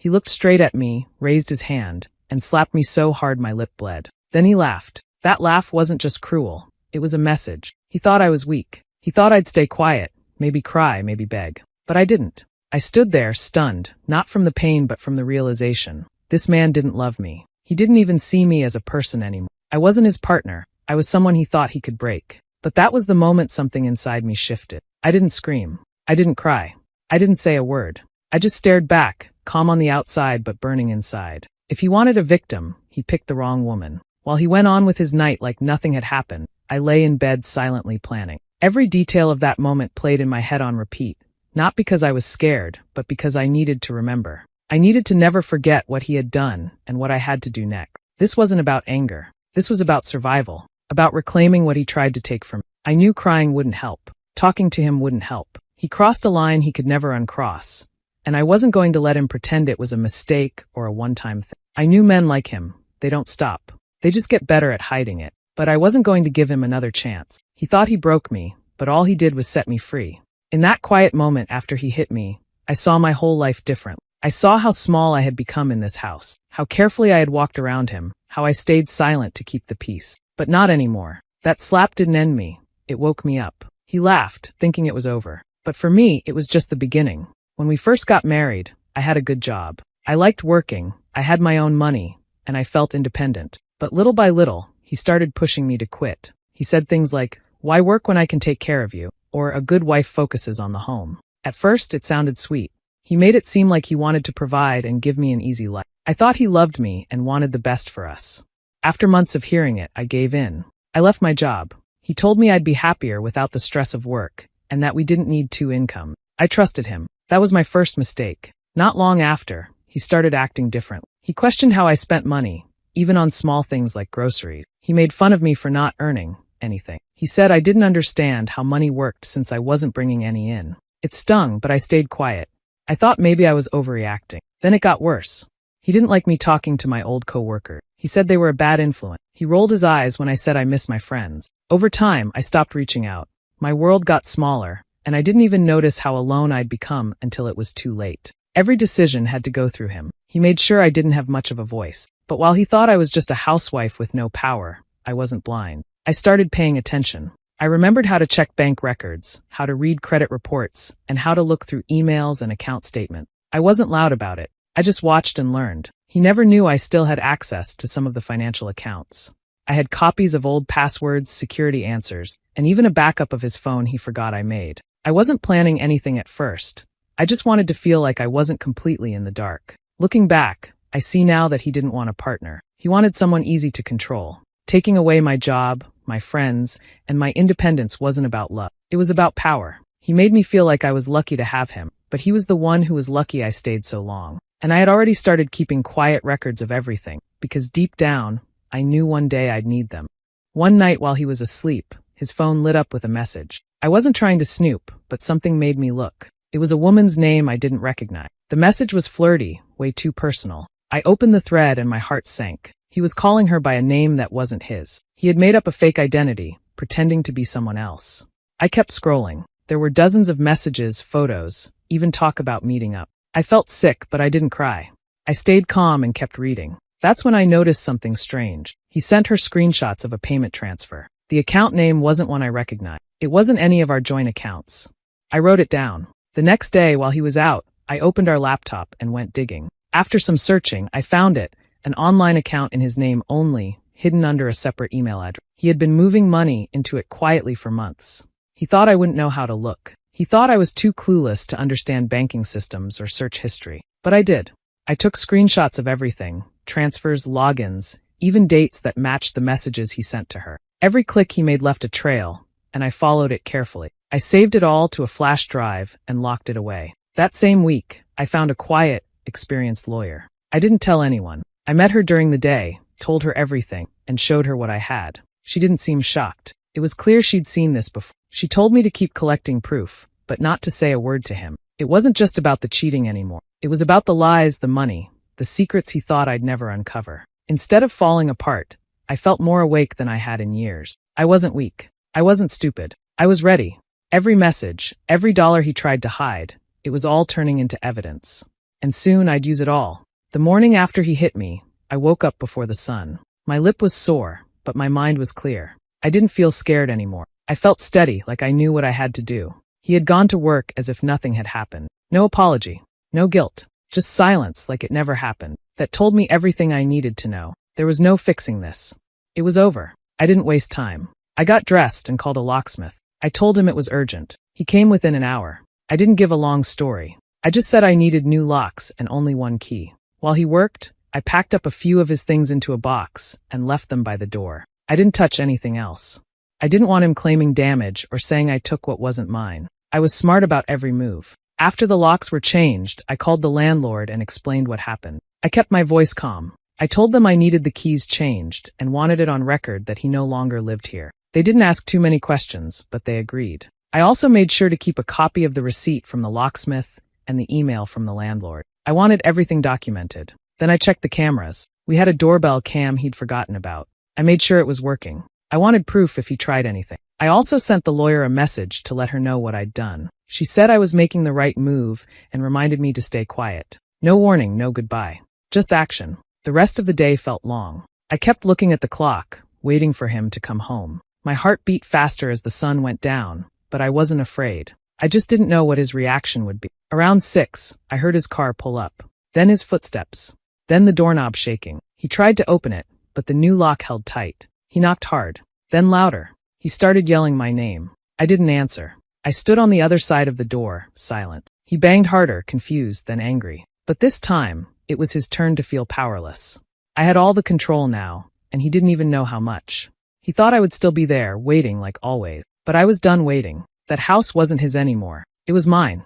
He looked straight at me, raised his hand, and slapped me so hard my lip bled. Then he laughed. That laugh wasn't just cruel. It was a message. He thought I was weak. He thought I'd stay quiet, maybe cry, maybe beg. But I didn't. I stood there, stunned, not from the pain but from the realization. This man didn't love me. He didn't even see me as a person anymore. I wasn't his partner. I was someone he thought he could break. But that was the moment something inside me shifted. I didn't scream. I didn't cry. I didn't say a word. I just stared back, calm on the outside but burning inside. If he wanted a victim, he picked the wrong woman. While he went on with his night like nothing had happened, I lay in bed silently planning. Every detail of that moment played in my head on repeat, not because I was scared, but because I needed to remember. I needed to never forget what he had done and what I had to do next. This wasn't about anger. This was about survival, about reclaiming what he tried to take from me. I knew crying wouldn't help. Talking to him wouldn't help. He crossed a line he could never uncross, and I wasn't going to let him pretend it was a mistake or a one-time thing. I knew men like him. They don't stop. They just get better at hiding it. But I wasn't going to give him another chance. He thought he broke me, but all he did was set me free. In that quiet moment after he hit me, I saw my whole life different. I saw how small I had become in this house, how carefully I had walked around him, how I stayed silent to keep the peace. But not anymore. That slap didn't end me. It woke me up. He laughed, thinking it was over. But for me, it was just the beginning. When we first got married, I had a good job. I liked working, I had my own money, and I felt independent. But little by little, he started pushing me to quit. He said things like, "Why work when I can take care of you?" Or "A good wife focuses on the home." At first, it sounded sweet. He made it seem like he wanted to provide and give me an easy life. I thought he loved me and wanted the best for us. After months of hearing it, I gave in. I left my job. He told me I'd be happier without the stress of work, and that we didn't need two incomes. I trusted him. That was my first mistake. Not long after, he started acting different. He questioned how I spent money, even on small things like groceries. He made fun of me for not earning anything. He said I didn't understand how money worked since I wasn't bringing any in. It stung, but I stayed quiet. I thought maybe I was overreacting. Then it got worse. He didn't like me talking to my old coworkers. He said they were a bad influence. He rolled his eyes when I said I miss my friends. Over time, I stopped reaching out. My world got smaller, and I didn't even notice how alone I'd become until it was too late. Every decision had to go through him. He made sure I didn't have much of a voice. But while he thought I was just a housewife with no power, I wasn't blind. I started paying attention. I remembered how to check bank records, how to read credit reports, and how to look through emails and account statements. I wasn't loud about it. I just watched and learned. He never knew I still had access to some of the financial accounts. I had copies of old passwords, security answers, and even a backup of his phone he forgot I made. I wasn't planning anything at first. I just wanted to feel like I wasn't completely in the dark. Looking back, I see now that he didn't want a partner. He wanted someone easy to control. Taking away my job, my friends, and my independence wasn't about love. It was about power. He made me feel like I was lucky to have him, but he was the one who was lucky I stayed so long. And I had already started keeping quiet records of everything, because deep down, I knew one day I'd need them. One night while he was asleep, his phone lit up with a message. I wasn't trying to snoop, but something made me look. It was a woman's name I didn't recognize. The message was flirty, way too personal. I opened the thread and my heart sank. He was calling her by a name that wasn't his. He had made up a fake identity, pretending to be someone else. I kept scrolling. There were dozens of messages, photos, even talk about meeting up. I felt sick, but I didn't cry. I stayed calm and kept reading. That's when I noticed something strange. He sent her screenshots of a payment transfer. The account name wasn't one I recognized. It wasn't any of our joint accounts. I wrote it down. The next day, while he was out, I opened our laptop and went digging. After some searching, I found it, an online account in his name only, hidden under a separate email address. He had been moving money into it quietly for months. He thought I wouldn't know how to look. He thought I was too clueless to understand banking systems or search history. But I did. I took screenshots of everything, transfers, logins, even dates that matched the messages he sent to her. Every click he made left a trail, and I followed it carefully. I saved it all to a flash drive and locked it away. That same week, I found a quiet, experienced lawyer. I didn't tell anyone. I met her during the day, told her everything, and showed her what I had. She didn't seem shocked. It was clear she'd seen this before. She told me to keep collecting proof, but not to say a word to him. It wasn't just about the cheating anymore. It was about the lies, the money, the secrets he thought I'd never uncover. Instead of falling apart, I felt more awake than I had in years. I wasn't weak. I wasn't stupid. I was ready. Every message, every dollar he tried to hide, it was all turning into evidence. and soon I'd use it all. The morning after he hit me, I woke up before the sun. My lip was sore, but my mind was clear. I didn't feel scared anymore. I felt steady, like I knew what I had to do. He had gone to work as if nothing had happened. No apology, no guilt, just silence like it never happened. That told me everything I needed to know. There was no fixing this. It was over. I didn't waste time. I got dressed and called a locksmith. I told him it was urgent. He came within an hour. I didn't give a long story. I just said I needed new locks and only one key. While he worked, I packed up a few of his things into a box and left them by the door. I didn't touch anything else. I didn't want him claiming damage or saying I took what wasn't mine. I was smart about every move. After the locks were changed, I called the landlord and explained what happened. I kept my voice calm. I told them I needed the keys changed and wanted it on record that he no longer lived here. They didn't ask too many questions, but they agreed. I also made sure to keep a copy of the receipt from the locksmith and the email from the landlord. I wanted everything documented. Then I checked the cameras. We had a doorbell cam he'd forgotten about. I made sure it was working. I wanted proof if he tried anything. I also sent the lawyer a message to let her know what I'd done. She said I was making the right move and reminded me to stay quiet. No warning, no goodbye. Just action. The rest of the day felt long. I kept looking at the clock, waiting for him to come home. My heart beat faster as the sun went down, but I wasn't afraid. I just didn't know what his reaction would be. Around 6, I heard his car pull up. Then his footsteps. Then the doorknob shaking. He tried to open it, but the new lock held tight. He knocked hard. Then louder. He started yelling my name. I didn't answer. I stood on the other side of the door, silent. He banged harder, confused, then angry. But this time, it was his turn to feel powerless. I had all the control now, and he didn't even know how much. He thought I would still be there, waiting like always. But I was done waiting. That house wasn't his anymore. It was mine.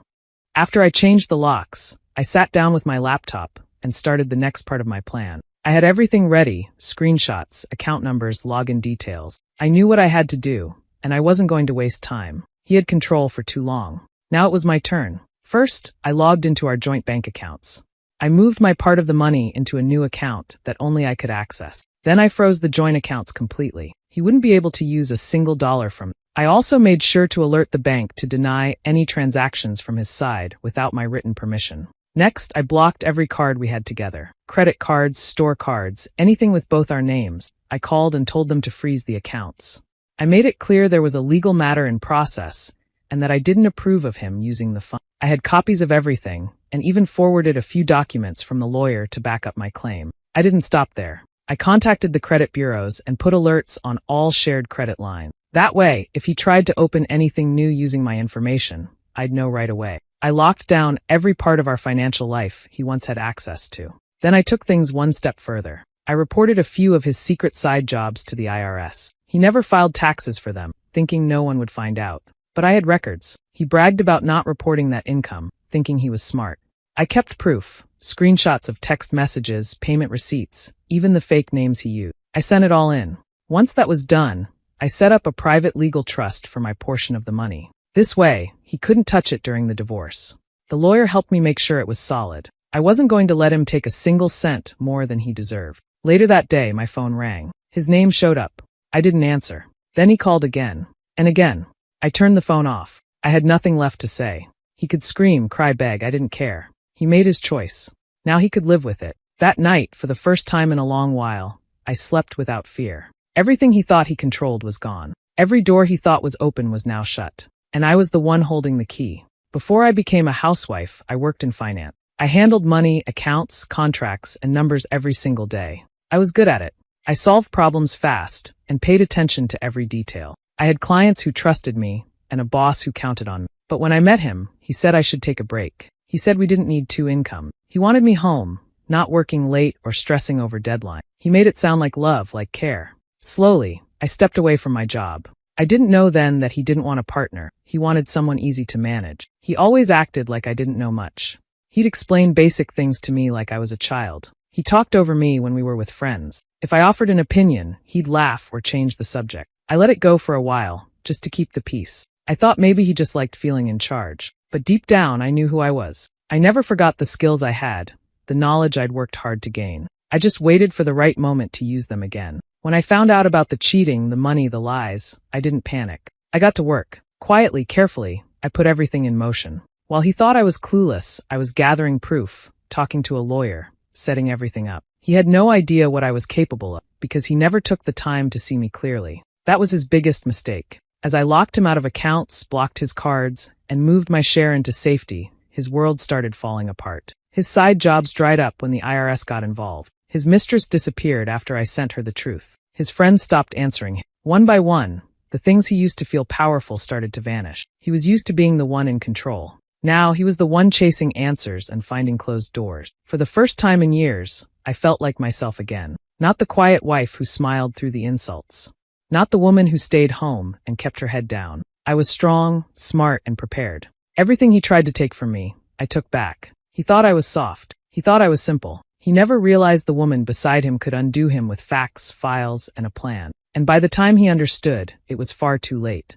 After I changed the locks, I sat down with my laptop and started the next part of my plan. I had everything ready, screenshots, account numbers, login details. I knew what I had to do, and I wasn't going to waste time. He had control for too long. Now it was my turn. First, I logged into our joint bank accounts. I moved my part of the money into a new account that only I could access. Then I froze the joint accounts completely. He wouldn't be able to use a single dollar from it. I also made sure to alert the bank to deny any transactions from his side without my written permission. Next, I blocked every card we had together. Credit cards, store cards, anything with both our names. I called and told them to freeze the accounts. I made it clear there was a legal matter in process and that I didn't approve of him using the fund. I had copies of everything and even forwarded a few documents from the lawyer to back up my claim. I didn't stop there. I contacted the credit bureaus and put alerts on all shared credit lines. That way, if he tried to open anything new using my information, I'd know right away. I locked down every part of our financial life he once had access to. Then I took things one step further. I reported a few of his secret side jobs to the IRS. He never filed taxes for them, thinking no one would find out. But I had records. He bragged about not reporting that income, thinking he was smart. I kept proof, screenshots of text messages, payment receipts, even the fake names he used. I sent it all in. Once that was done, I set up a private legal trust for my portion of the money. This way, he couldn't touch it during the divorce. The lawyer helped me make sure it was solid. I wasn't going to let him take a single cent more than he deserved. Later that day, my phone rang. His name showed up. I didn't answer. Then he called again. And again. I turned the phone off. I had nothing left to say. He could scream, cry, beg. I didn't care. He made his choice. Now he could live with it. That night, for the first time in a long while, I slept without fear. Everything he thought he controlled was gone. Every door he thought was open was now shut. And I was the one holding the key. Before I became a housewife, I worked in finance. I handled money, accounts, contracts, and numbers every single day. I was good at it. I solved problems fast and paid attention to every detail. I had clients who trusted me and a boss who counted on me. But when I met him, he said I should take a break. He said we didn't need two income. He wanted me home, not working late or stressing over deadline. He made it sound like love, like care. Slowly, I stepped away from my job. I didn't know then that he didn't want a partner. He wanted someone easy to manage. He always acted like I didn't know much. He'd explain basic things to me like I was a child. He talked over me when we were with friends. If I offered an opinion, he'd laugh or change the subject. I let it go for a while, just to keep the peace. I thought maybe he just liked feeling in charge. But deep down, I knew who I was. I never forgot the skills I had, the knowledge I'd worked hard to gain. I just waited for the right moment to use them again. When I found out about the cheating, the money, the lies, I didn't panic. I got to work. Quietly, carefully, I put everything in motion. While he thought I was clueless, I was gathering proof, talking to a lawyer, setting everything up. He had no idea what I was capable of because he never took the time to see me clearly. That was his biggest mistake. As I locked him out of accounts, blocked his cards, and moved my share into safety, his world started falling apart. His side jobs dried up when the IRS got involved. His mistress disappeared after I sent her the truth. His friends stopped answering him. One by one, the things he used to feel powerful started to vanish. He was used to being the one in control. Now he was the one chasing answers and finding closed doors. For the first time in years, I felt like myself again. Not the quiet wife who smiled through the insults. Not the woman who stayed home and kept her head down. I was strong, smart, and prepared. Everything he tried to take from me, I took back. He thought I was soft. He thought I was simple. He never realized the woman beside him could undo him with facts, files, and a plan. And by the time he understood, it was far too late.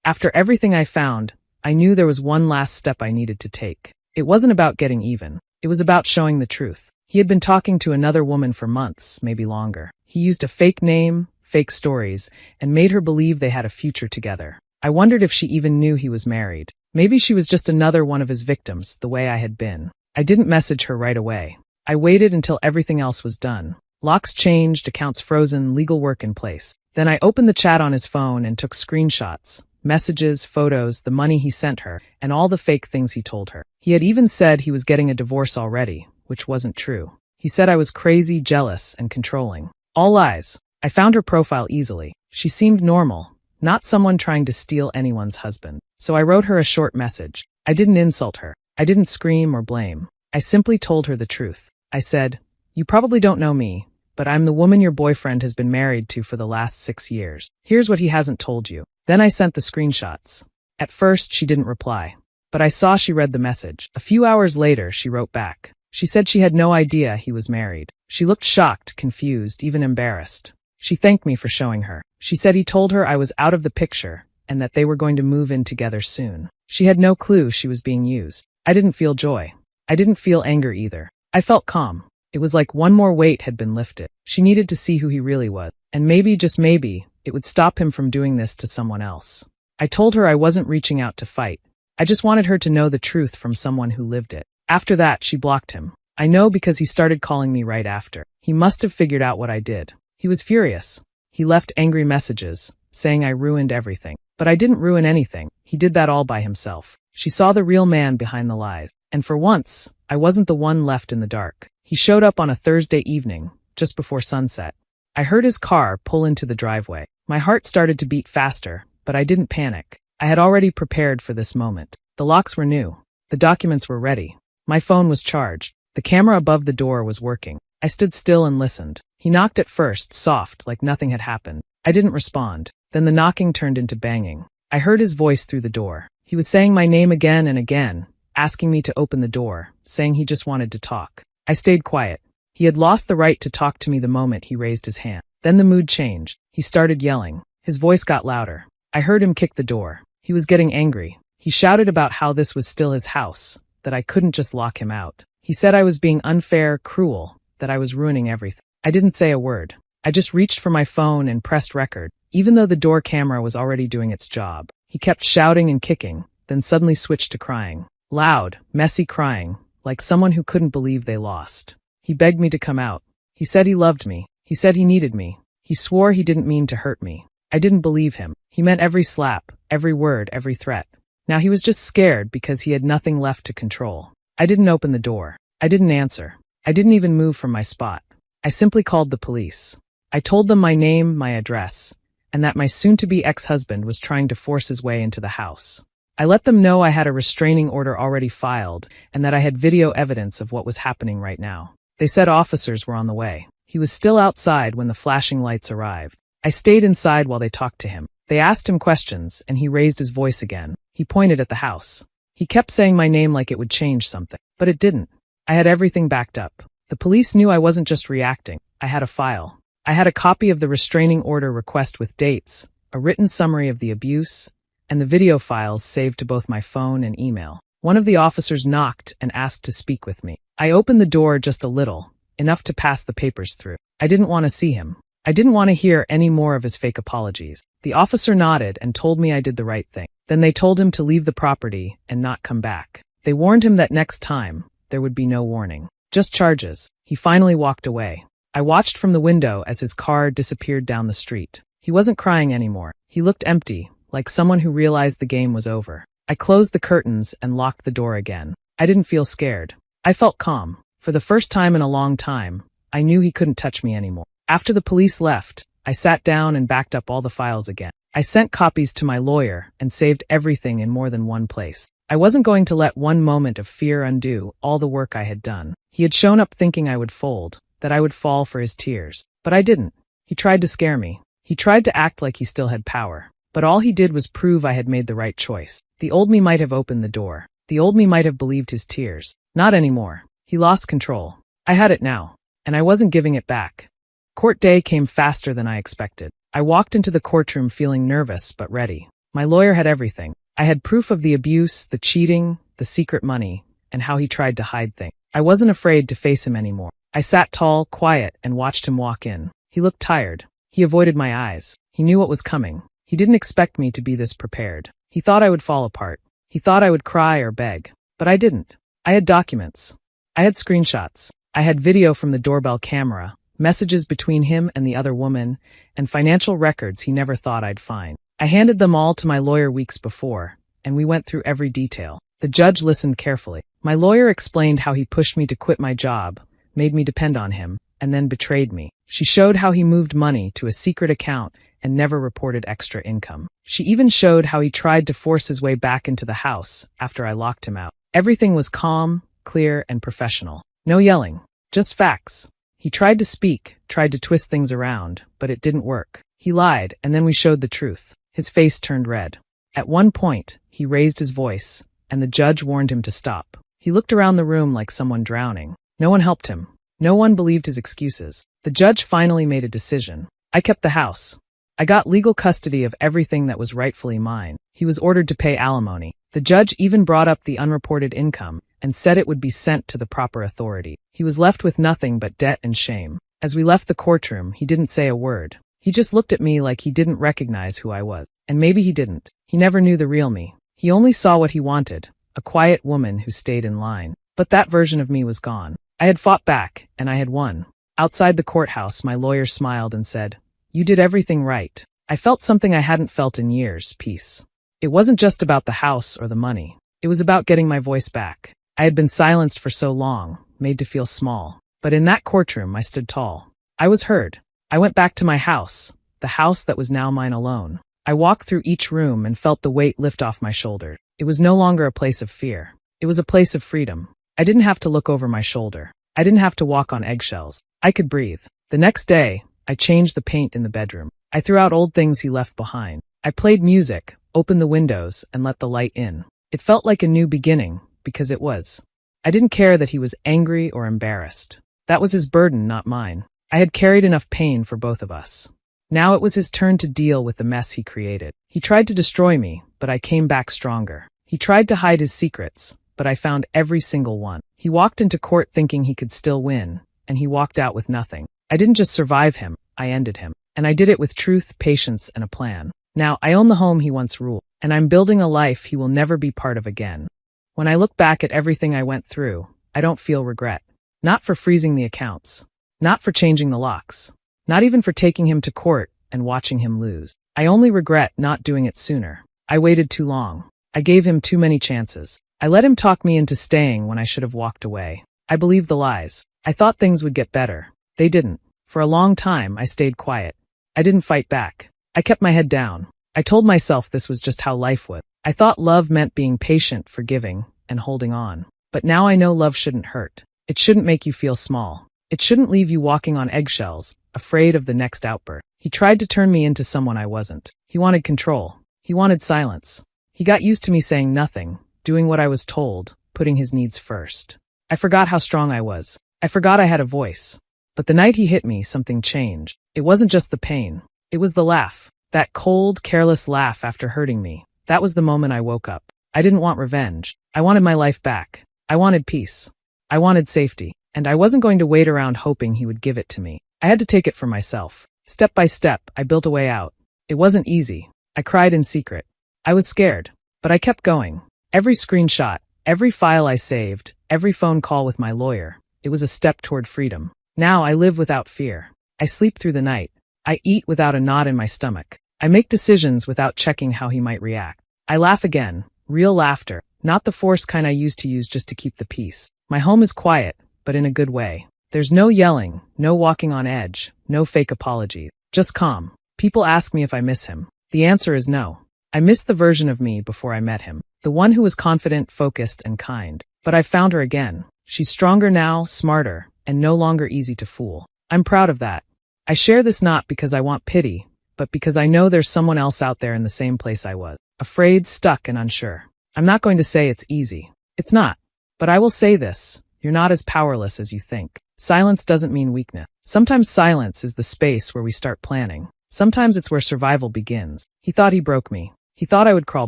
After everything I found, I knew there was one last step I needed to take. It wasn't about getting even. It was about showing the truth. He had been talking to another woman for months, maybe longer. He used a fake name, fake stories, and made her believe they had a future together. I wondered if she even knew he was married. Maybe she was just another one of his victims, the way I had been. I didn't message her right away. I waited until everything else was done. Locks changed, accounts frozen, legal work in place. Then I opened the chat on his phone and took screenshots, messages, photos, the money he sent her, and all the fake things he told her. He had even said he was getting a divorce already, which wasn't true. He said I was crazy, jealous, and controlling. All lies. I found her profile easily. She seemed normal, not someone trying to steal anyone's husband. So I wrote her a short message. I didn't insult her. I didn't scream or blame. I simply told her the truth. I said, "You probably don't know me, but I'm the woman your boyfriend has been married to for the last 6 years. Here's what he hasn't told you." Then I sent the screenshots. At first, she didn't reply, but I saw she read the message. A few hours later, she wrote back. She said she had no idea he was married. She looked shocked, confused, even embarrassed. She thanked me for showing her. She said he told her I was out of the picture and that they were going to move in together soon. She had no clue she was being used. I didn't feel joy. I didn't feel anger either. I felt calm. It was like one more weight had been lifted. She needed to see who he really was. And maybe, just maybe, it would stop him from doing this to someone else. I told her I wasn't reaching out to fight. I just wanted her to know the truth from someone who lived it. After that, she blocked him. I know because he started calling me right after. He must have figured out what I did. He was furious. He left angry messages, saying I ruined everything. But I didn't ruin anything. He did that all by himself. She saw the real man behind the lies. And for once, I wasn't the one left in the dark. He showed up on a Thursday evening, just before sunset. I heard his car pull into the driveway. My heart started to beat faster, but I didn't panic. I had already prepared for this moment. The locks were new. The documents were ready. My phone was charged. The camera above the door was working. I stood still and listened. He knocked at first, soft, like nothing had happened. I didn't respond. Then the knocking turned into banging. I heard his voice through the door. He was saying my name again and again, asking me to open the door, saying he just wanted to talk. I stayed quiet. He had lost the right to talk to me the moment he raised his hand. Then the mood changed. He started yelling. His voice got louder. I heard him kick the door. He was getting angry. He shouted about how this was still his house, that I couldn't just lock him out. He said I was being unfair, cruel, that I was ruining everything. I didn't say a word. I just reached for my phone and pressed record, even though the door camera was already doing its job. He kept shouting and kicking, then suddenly switched to crying. Loud, messy crying, like someone who couldn't believe they lost. He begged me to come out. He said he loved me. He said he needed me. He swore he didn't mean to hurt me. I didn't believe him. He meant every slap, every word, every threat. Now he was just scared because he had nothing left to control. I didn't open the door. I didn't answer. I didn't even move from my spot. I simply called the police. I told them my name, my address, and that my soon-to-be ex-husband was trying to force his way into the house. I let them know I had a restraining order already filed and that I had video evidence of what was happening right now. They said officers were on the way. He was still outside when the flashing lights arrived. I stayed inside while they talked to him. They asked him questions, and he raised his voice again. He pointed at the house. He kept saying my name like it would change something, but it didn't. I had everything backed up. The police knew I wasn't just reacting. I had a file. I had a copy of the restraining order request with dates, a written summary of the abuse, and the video files saved to both my phone and email. One of the officers knocked and asked to speak with me. I opened the door just a little, enough to pass the papers through. I didn't want to see him. I didn't want to hear any more of his fake apologies. The officer nodded and told me I did the right thing. Then they told him to leave the property and not come back. They warned him that next time, there would be no warning. Just charges. He finally walked away. I watched from the window as his car disappeared down the street. He wasn't crying anymore. He looked empty, like someone who realized the game was over. I closed the curtains and locked the door again. I didn't feel scared. I felt calm. For the first time in a long time, I knew he couldn't touch me anymore. After the police left, I sat down and backed up all the files again. I sent copies to my lawyer and saved everything in more than one place. I wasn't going to let one moment of fear undo all the work I had done. He had shown up thinking I would fold, that I would fall for his tears. But I didn't. He tried to scare me. He tried to act like he still had power. But all he did was prove I had made the right choice. The old me might have opened the door. The old me might have believed his tears. Not anymore. He lost control. I had it now, and I wasn't giving it back. Court day came faster than I expected. I walked into the courtroom feeling nervous but ready. My lawyer had everything. I had proof of the abuse, the cheating, the secret money, and how he tried to hide things. I wasn't afraid to face him anymore. I sat tall, quiet, and watched him walk in. He looked tired. He avoided my eyes. He knew what was coming. He didn't expect me to be this prepared. He thought I would fall apart. He thought I would cry or beg. But I didn't. I had documents. I had screenshots. I had video from the doorbell camera, messages between him and the other woman, and financial records he never thought I'd find. I handed them all to my lawyer weeks before, and we went through every detail. The judge listened carefully. My lawyer explained how he pushed me to quit my job, made me depend on him, and then betrayed me. She showed how he moved money to a secret account and never reported extra income. She even showed how he tried to force his way back into the house after I locked him out. Everything was calm, clear, and professional. No yelling, just facts. He tried to speak, tried to twist things around, but it didn't work. He lied, and then we showed the truth. His face turned red. At one point, he raised his voice, and the judge warned him to stop. He looked around the room like someone drowning. No one helped him. No one believed his excuses. The judge finally made a decision. I kept the house. I got legal custody of everything that was rightfully mine. He was ordered to pay alimony. The judge even brought up the unreported income and said it would be sent to the proper authority. He was left with nothing but debt and shame. As we left the courtroom, he didn't say a word. He just looked at me like he didn't recognize who I was. And maybe he didn't. He never knew the real me. He only saw what he wanted, a quiet woman who stayed in line. But that version of me was gone. I had fought back, and I had won. Outside the courthouse, my lawyer smiled and said, "You did everything right." I felt something I hadn't felt in years, peace. It wasn't just about the house or the money. It was about getting my voice back. I had been silenced for so long, made to feel small. But in that courtroom, I stood tall. I was heard. I went back to my house, the house that was now mine alone. I walked through each room and felt the weight lift off my shoulders. It was no longer a place of fear. It was a place of freedom. I didn't have to look over my shoulder. I didn't have to walk on eggshells. I could breathe. The next day, I changed the paint in the bedroom. I threw out old things he left behind. I played music, opened the windows, and let the light in. It felt like a new beginning, because it was. I didn't care that he was angry or embarrassed. That was his burden, not mine. I had carried enough pain for both of us. Now it was his turn to deal with the mess he created. He tried to destroy me, but I came back stronger. He tried to hide his secrets, but I found every single one. He walked into court thinking he could still win, and he walked out with nothing. I didn't just survive him, I ended him. And I did it with truth, patience, and a plan. Now, I own the home he once ruled, and I'm building a life he will never be part of again. When I look back at everything I went through, I don't feel regret. Not for freezing the accounts. Not for changing the locks. Not even for taking him to court and watching him lose. I only regret not doing it sooner. I waited too long. I gave him too many chances. I let him talk me into staying when I should have walked away. I believed the lies. I thought things would get better. They didn't. For a long time, I stayed quiet. I didn't fight back. I kept my head down. I told myself this was just how life was. I thought love meant being patient, forgiving, and holding on. But now I know love shouldn't hurt. It shouldn't make you feel small. It shouldn't leave you walking on eggshells, afraid of the next outburst. He tried to turn me into someone I wasn't. He wanted control. He wanted silence. He got used to me saying nothing, doing what I was told, putting his needs first. I forgot how strong I was. I forgot I had a voice. But the night he hit me, something changed. It wasn't just the pain. It was the laugh. That cold, careless laugh after hurting me. That was the moment I woke up. I didn't want revenge. I wanted my life back. I wanted peace. I wanted safety. And I wasn't going to wait around hoping he would give it to me. I had to take it for myself. Step by step, I built a way out. It wasn't easy. I cried in secret. I was scared. But I kept going. Every screenshot, every file I saved, every phone call with my lawyer. It was a step toward freedom. Now I live without fear. I sleep through the night. I eat without a knot in my stomach. I make decisions without checking how he might react. I laugh again. Real laughter. Not the forced kind I used to use just to keep the peace. My home is quiet, but in a good way. There's no yelling, no walking on edge, no fake apologies. Just calm. People ask me if I miss him. The answer is no. I miss the version of me before I met him. The one who was confident, focused, and kind. But I've found her again. She's stronger now, smarter, and no longer easy to fool. I'm proud of that. I share this not because I want pity, but because I know there's someone else out there in the same place I was. Afraid, stuck, and unsure. I'm not going to say it's easy. It's not. But I will say this. You're not as powerless as you think. Silence doesn't mean weakness. Sometimes silence is the space where we start planning. Sometimes it's where survival begins. He thought he broke me. He thought I would crawl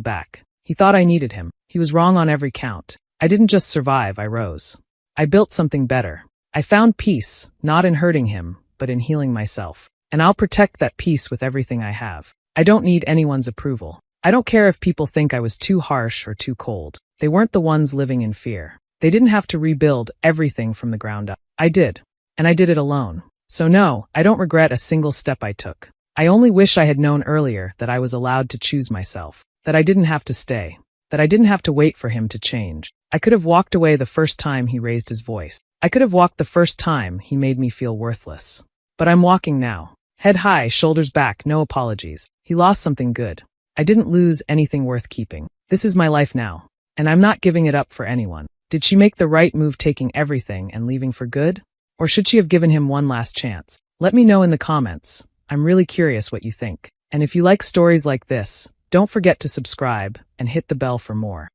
back. He thought I needed him. He was wrong on every count. I didn't just survive, I rose. I built something better. I found peace, not in hurting him, but in healing myself. And I'll protect that peace with everything I have. I don't need anyone's approval. I don't care if people think I was too harsh or too cold. They weren't the ones living in fear. They didn't have to rebuild everything from the ground up. I did. And I did it alone. So no, I don't regret a single step I took. I only wish I had known earlier that I was allowed to choose myself. That I didn't have to stay. That I didn't have to wait for him to change. I could have walked away the first time he raised his voice. I could have walked the first time he made me feel worthless. But I'm walking now. Head high, shoulders back, no apologies. He lost something good. I didn't lose anything worth keeping. This is my life now. And I'm not giving it up for anyone. Did she make the right move taking everything and leaving for good? Or should she have given him one last chance? Let me know in the comments. I'm really curious what you think. And if you like stories like this, don't forget to subscribe and hit the bell for more.